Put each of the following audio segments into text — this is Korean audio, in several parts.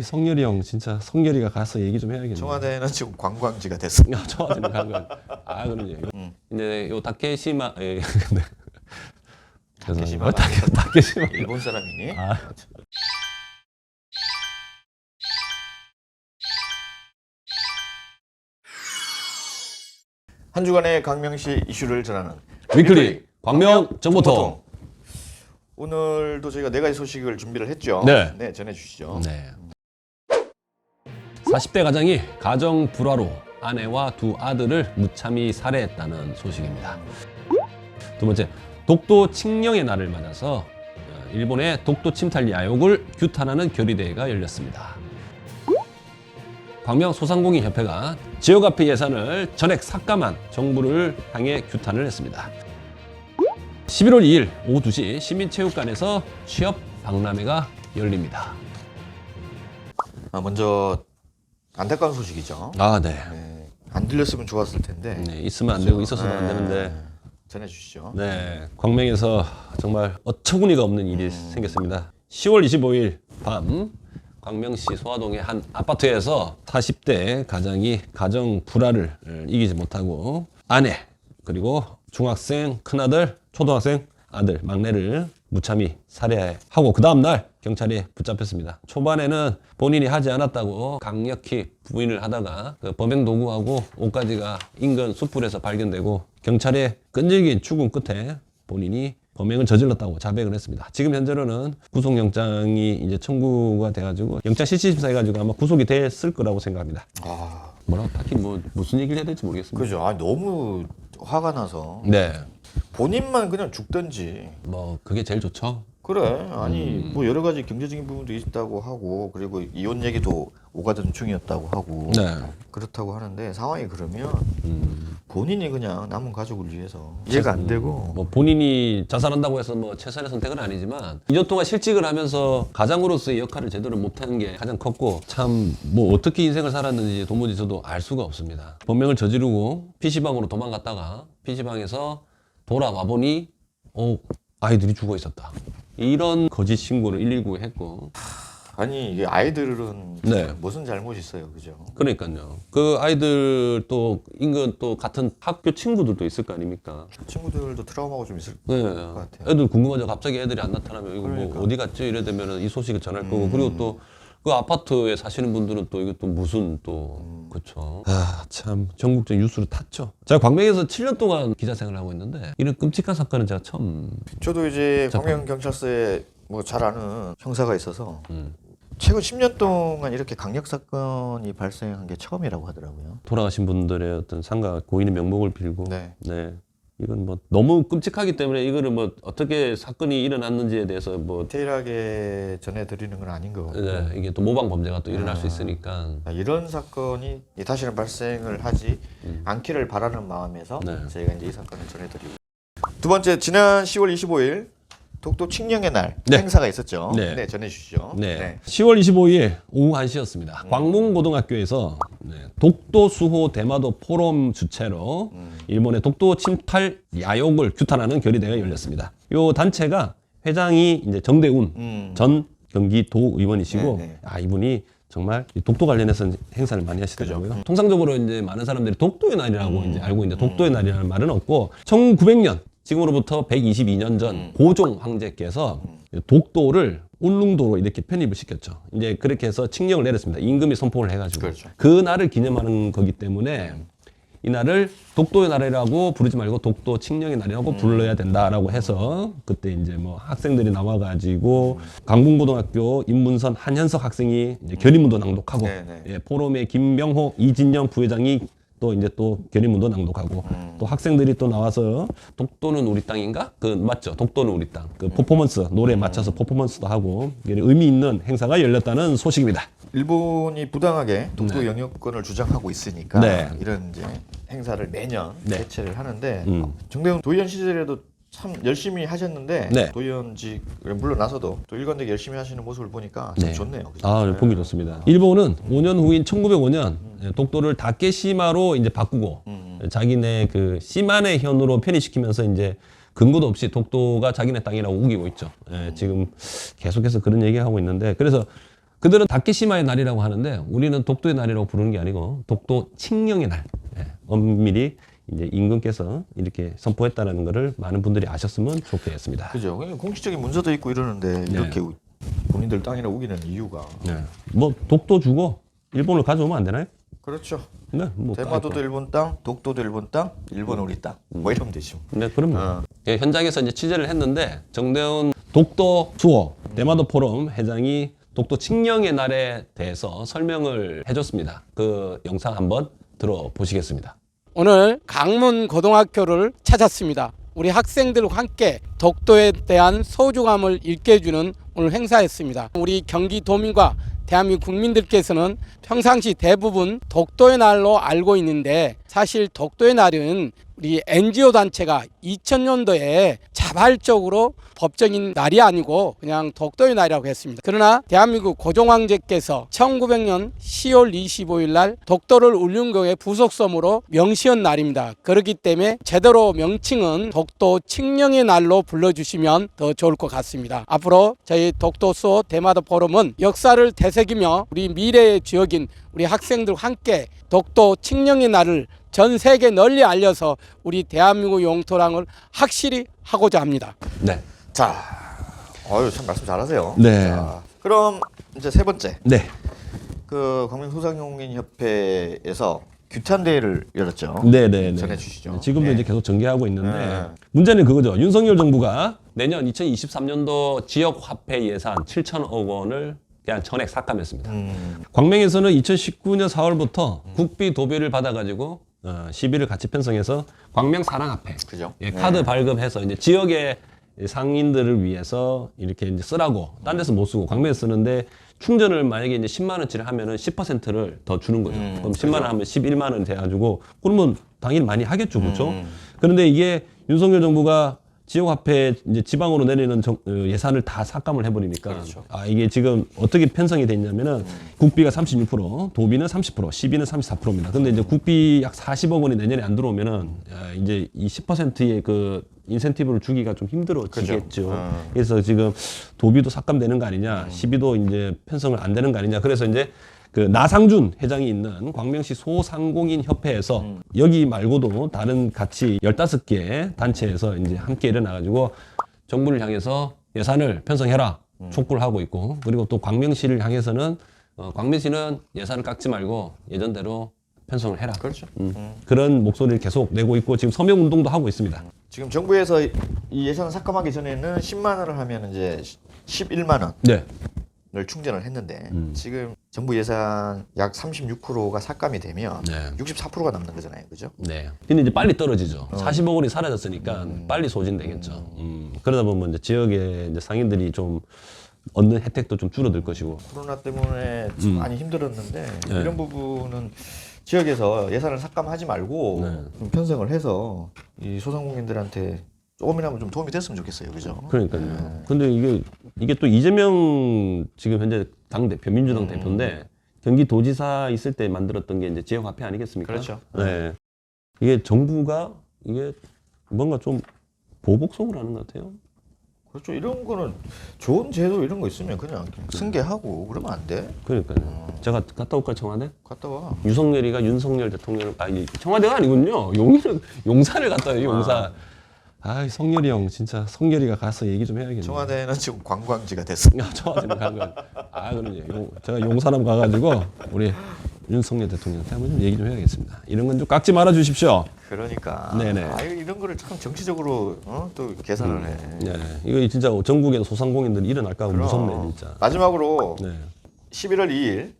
성렬이 형 진짜 성렬이가 가서 얘기 좀 해야겠네. 청와대는 지금 관광지가 됐어. 청와대는 관광. 그런 얘기. 이제 요 다케시마 근데 다케시마. 다케시마. 일본 사람이니? 한 주간의 광명시 이슈를 전하는 위클리 광명 정보통. 오늘도 저희가 4가지 소식을 준비를 했죠. 네. 전해주시죠. 네. 40대 가장이 가정 불화로 아내와 두 아들을 무참히 살해했다는 소식입니다. 두 번째, 독도 칙령의 날을 맞아서 일본의 독도 침탈 야욕을 규탄하는 결의대회가 열렸습니다. 광명 소상공인협회가 지역 화폐 예산을 전액 삭감한 정부를 향해 규탄을 했습니다. 11월 2일 오후 2시 시민체육관에서 취업 박람회가 열립니다. 먼저 안타까운 소식이죠. 네. 안 들렸으면 좋았을 텐데. 네, 있으면 안 되고 있었어도 안 되는데. 전해주시죠. 네, 광명에서 정말 어처구니가 없는 일이 생겼습니다. 10월 25일 밤 광명시 소화동의 한 아파트에서 40대 가장이 가정 불화를 이기지 못하고 아내 그리고 중학생 큰아들, 초등학생 아들, 막내를 무참히 살해하고 그 다음날 경찰에 붙잡혔습니다. 초반에는 본인이 하지 않았다고 강력히 부인을 하다가 그 범행 도구하고 옷가지가 인근 숯불에서 발견되고 경찰의 끈질긴 추궁 끝에 본인이 범행을 저질렀다고 자백을 했습니다. 지금 현재로는 구속영장이 이제 청구가 돼가지고 영장 실질심사 해가지고 아마 구속이 됐을 거라고 생각합니다. 뭐라고 딱히 무슨 얘기를 해야 될지 모르겠습니다. 그죠. 너무 화가 나서. 네. 본인만 그냥 죽든지. 그게 제일 좋죠. 그래. 뭐 여러 가지 경제적인 부분도 있다고 하고 그리고 이혼 얘기도 오가던 중이었다고 하고 네. 그렇다고 하는데 상황이 그러면 본인이 그냥 남은 가족을 위해서 이해가 안 되고 본인이 자살한다고 해서 최선의 선택은 아니지만 2년 동안 실직을 하면서 가장으로서의 역할을 제대로 못한 게 가장 컸고 참 어떻게 인생을 살았는지 도무지 저도 알 수가 없습니다. 범행을 저지르고 PC방으로 도망갔다가 PC방에서 돌아와 보니 아이들이 죽어 있었다. 이런 거짓 신고를 119에 했고. 이게 아이들은 네. 무슨 잘못이 있어요, 그죠? 그러니까요. 그 아이들 또 인근 또 같은 학교 친구들도 있을 거 아닙니까? 친구들도 트라우마가 좀 있을 네. 것 같아요. 애들 궁금하죠. 갑자기 애들이 안 나타나면 이거 그러니까. 어디 갔지? 이래 되면 이 소식을 전할 거고 그리고 또 그 아파트에 사시는 분들은 또 이거 또 무슨 또 그렇죠. 참 전국적 뉴스로 탔죠. 제가 광명에서 7년 동안 기자 생활을 하고 있는데 이런 끔찍한 사건은 제가 처음. 저도 이제 광명경찰서에 잘 아는 형사가 있어서 최근 10년 동안 이렇게 강력 사건이 발생한 게 처음이라고 하더라고요. 돌아가신 분들의 어떤 상가 고인의 명복을 빌고. 네. 이건 너무 끔찍하기 때문에 이거를 어떻게 사건이 일어났는지에 대해서 디테일하게 전해드리는 건 아닌 것 같고. 네, 이게 또 모방 범죄가 또 일어날 수 있으니까. 이런 사건이 다시는 발생을 하지 않기를 바라는 마음에서 저희가 이제 이 사건을 전해드리고. 두 번째, 지난 10월 25일 독도 칙령의 날 행사가 있었죠. 네, 전해주시죠. 네. 10월 25일 오후 1시였습니다. 광문고등학교에서 독도 수호 대마도 포럼 주최로 일본의 독도 침탈 야욕을 규탄하는 결의대회가 열렸습니다. 이 단체가 회장이 이제 정대운 전 경기도 의원이시고 이분이 정말 독도 관련해서 행사를 많이 하시더라고요. 그죠. 통상적으로 이제 많은 사람들이 독도의 날이라고 이제 알고 있는데 독도의 날이라는 말은 없고 1900년 지금으로부터 122년 전 고종 황제께서 독도를 울릉도로 이렇게 편입을 시켰죠. 이제 그렇게 해서 칙령을 내렸습니다. 임금이 선포를 해가지고. 그렇죠. 그 날을 기념하는 거기 때문에 이 날을 독도의 날이라고 부르지 말고 독도 칙령의 날이라고 불러야 된다라고 해서 그때 이제 학생들이 나와가지고 강bun고등학교 임문선 한현석 학생이 이제 결의문도 낭독하고 포럼의 김명호 이진영 부회장이 또 결의문도 낭독하고 또 학생들이 또 나와서 독도는 우리 땅인가? 맞죠? 독도는 우리 땅. 퍼포먼스 노래에 맞춰서 퍼포먼스도 하고 의미 있는 행사가 열렸다는 소식입니다. 일본이 부당하게 독도 영유권을 주장하고 있으니까 이런 이제 행사를 매년 개최를 하는데 정대훈 도의원 시절에도 참 열심히 하셨는데 도의원직 물러나서도 또 일관되게 열심히 하시는 모습을 보니까 참 좋네요. 그죠? 보기 좋습니다. 일본은 5년 후인 1905년 독도를 다케시마로 이제 바꾸고 자기네 그 시마네 현으로 편입시키면서 이제 근거도 없이 독도가 자기네 땅이라고 우기고 있죠. 지금 계속해서 그런 얘기하고 있는데 그래서 그들은 다케시마의 날이라고 하는데 우리는 독도의 날이라고 부르는 게 아니고 독도 칙령의 날. 예, 엄밀히 이제 임금께서 이렇게 선포했다는 것을 많은 분들이 아셨으면 좋겠습니다. 그죠. 공식적인 문서도 있고 이러는데 이렇게 본인들 땅이라 우기는 이유가. 뭐 독도 주고 일본을 가져오면 안 되나요? 그렇죠. 네, 뭐 대마도도 일본 땅, 독도도 일본 땅, 일본은 우리 땅. 뭐 이러면 되죠. 네, 그럼요. 예, 현장에서 이제 취재를 했는데 정대훈 독도 수호 대마도 포럼 회장이 독도 칙령의 날에 대해서 설명을 해줬습니다. 그 영상 한번 들어보시겠습니다. 오늘 강문 고등학교를 찾았습니다. 우리 학생들과 함께 독도에 대한 소중함을 일깨워주는 오늘 행사였습니다. 우리 경기도민과 대한민국 국민들께서는 평상시 대부분 독도의 날로 알고 있는데 사실 독도의 날은 우리 NGO 단체가 2000년도에 자발적으로 법적인 날이 아니고 그냥 독도의 날이라고 했습니다. 그러나 대한민국 고종황제께서 1900년 10월 25일 날 독도를 울릉도의 부속섬으로 명시한 날입니다. 그렇기 때문에 제대로 명칭은 독도 칙령의 날로 불러주시면 더 좋을 것 같습니다. 앞으로 저희 독도수호 대마도 포럼은 역사를 되새기며 우리 미래의 주역인 우리 학생들과 함께 독도 칙령의 날을 전 세계 널리 알려서 우리 대한민국 영토랑을 확실히 하고자 합니다. 네. 자, 참 말씀 잘하세요. 네. 자, 그럼 이제 세 번째. 네. 그 광명소상공인협회에서 규탄 대회를 열었죠. 네네네. 전해주시죠. 지금도 네. 이제 계속 전개하고 있는데 문제는 그거죠. 윤석열 정부가 내년 2023년도 지역 화폐 예산 7천억 원을 그냥 전액 삭감했습니다. 광명에서는 2019년 4월부터 국비 도배를 받아가지고 시비를 같이 편성해서 광명 사랑화폐, 그죠? 예, 카드 발급해서 이제 지역의 상인들을 위해서 이렇게 이제 쓰라고 딴 데서 못 쓰고 광명에 쓰는데 충전을 만약에 이제 10만 원치를 하면은 10%를 더 주는 거죠. 그럼 10만 원 하면 11만 원 돼가지고 그러면 당연히 많이 하겠죠, 그렇죠? 그런데 이게 윤석열 정부가 지역화폐 이제 지방으로 내리는 예산을 다 삭감을 해버리니까 그렇죠. 이게 지금 어떻게 편성이 돼 있냐면은 국비가 36%, 도비는 30%, 시비는 34%입니다. 근데 이제 국비 약 40억 원이 내년에 안 들어오면은 이제 이 10%의 그 인센티브를 주기가 좀 힘들어지겠죠. 그래서 지금 도비도 삭감되는 거 아니냐, 시비도 이제 편성을 안 되는 거 아니냐. 그래서 이제 그 나상준 회장이 있는 광명시 소상공인 협회에서 여기 말고도 다른 같이 15개 단체에서 이제 함께 일어나가지고 정부를 향해서 예산을 편성해라 촉구를 하고 있고, 그리고 또 광명시를 향해서는 광명시는 예산을 깎지 말고 예전대로 편성을 해라. 그렇죠. 그런 목소리를 계속 내고 있고 지금 서명 운동도 하고 있습니다. 지금 정부에서 이 예산 삭감하기 전에는 10만 원을 하면 이제 11만 원. 네. 을 충전을 했는데 지금 정부 예산 약 36%가 삭감이 되면 64%가 남는 거잖아요, 그죠? 네. 근데 이제 빨리 떨어지죠. 40억 원이 사라졌으니까 빨리 소진되겠죠. 그러다 보면 이제 지역의 이제 상인들이 좀 얻는 혜택도 좀 줄어들 것이고. 코로나 때문에 좀 많이 힘들었는데 이런 부분은 지역에서 예산을 삭감하지 말고 좀 편성을 해서 이 소상공인들한테 조금이나마 좀 도움이 됐으면 좋겠어요, 그죠? 그러니까요. 근데 이게 또 이재명 지금 현재 당 대표, 민주당 대표인데 경기도지사 있을 때 만들었던 게 이제 지역화폐 아니겠습니까? 그렇죠. 네. 이게 정부가 이게 뭔가 좀 보복성을 하는 것 같아요. 그렇죠. 이런 거는 좋은 제도 이런 거 있으면 그냥 승계하고 그러면 안 돼? 그러니까요. 제가 갔다 올까요, 청와대? 갔다 와. 유석열이가 윤석열 대통령을 청와대가 아니군요. 용산을 갔다 와요, 용산. 성열이 형 진짜 성열이가 가서 얘기 좀 해야겠네. 청와대는 지금 관광지가 됐어. 청와대는 간 거야. 그럼요. 제가 용산함 가가지고 우리 윤석열 대통령한테 한번 좀 얘기 좀 해야겠습니다. 이런 건 좀 깎지 말아 주십시오. 그러니까. 네네. 이런 거를 참 정치적으로 또 계산을 해. 네. 이거 진짜 전국에 소상공인들이 일어날까 하고 무섭네 진짜. 마지막으로 네. 11월 2일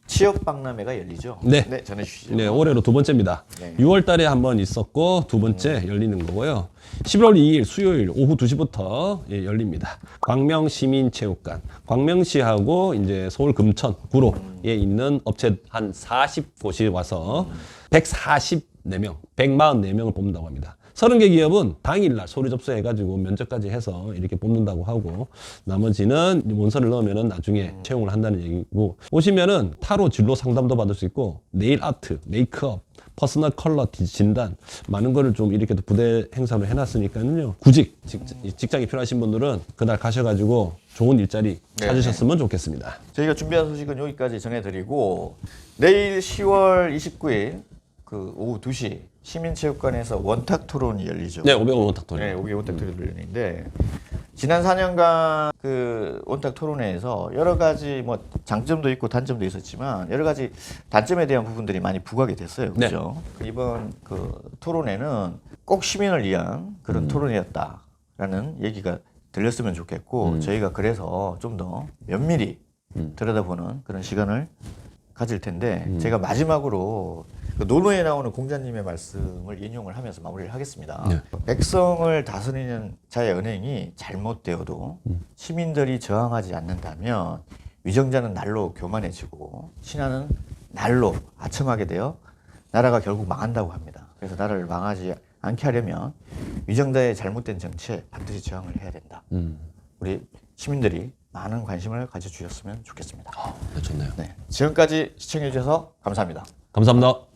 취업 박람회가 열리죠. 네. 전해주시죠. 네, 올해로 두 번째입니다. 네. 6월 달에 한번 있었고 두 번째 열리는 거고요. 11월 2일 수요일 오후 2시부터 열립니다. 광명시민체육관. 광명시하고 이제 서울 금천, 구로에 있는 업체 한 40곳이 와서 144명, 144명을 뽑는다고 합니다. 30개 기업은 당일날 서류 접수해가지고 면접까지 해서 이렇게 뽑는다고 하고 나머지는 원서를 넣으면은 나중에 채용을 한다는 얘기고 오시면은 타로 진로 상담도 받을 수 있고 네일 아트, 메이크업, 퍼스널 컬러 진단 많은 거를 좀 이렇게 부대 행사로 해놨으니까요. 구직 직장이 필요하신 분들은 그날 가셔가지고 좋은 일자리 찾으셨으면 좋겠습니다. 저희가 준비한 소식은 여기까지 전해드리고 내일 10월 29일 그 오후 2시 시민체육관에서 원탁 토론이 열리죠. 네, 500원 원탁 토론. 네, 500원 원탁 토론이 열리는데 지난 4년간 그 원탁 토론회에서 여러 가지 뭐 장점도 있고 단점도 있었지만 여러 가지 단점에 대한 부분들이 많이 부각이 됐어요. 그렇죠? 네. 이번 그 토론회는 꼭 시민을 위한 그런 토론회였다라는 얘기가 들렸으면 좋겠고 저희가 그래서 좀 더 면밀히 들여다보는 그런 시간을 가질 텐데 제가 마지막으로 그 논어에 나오는 공자님의 말씀을 인용을 하면서 마무리를 하겠습니다. 네. 백성을 다스리는 자의 언행이 잘못되어도 시민들이 저항하지 않는다면 위정자는 날로 교만해지고 신하는 날로 아첨하게 되어 나라가 결국 망한다고 합니다. 그래서 나라를 망하지 않게 하려면 위정자의 잘못된 정치에 반드시 저항을 해야 된다. 우리 시민들이 많은 관심을 가져주셨으면 좋겠습니다. 네, 좋네요. 네, 지금까지 시청해 주셔서 감사합니다. 감사합니다.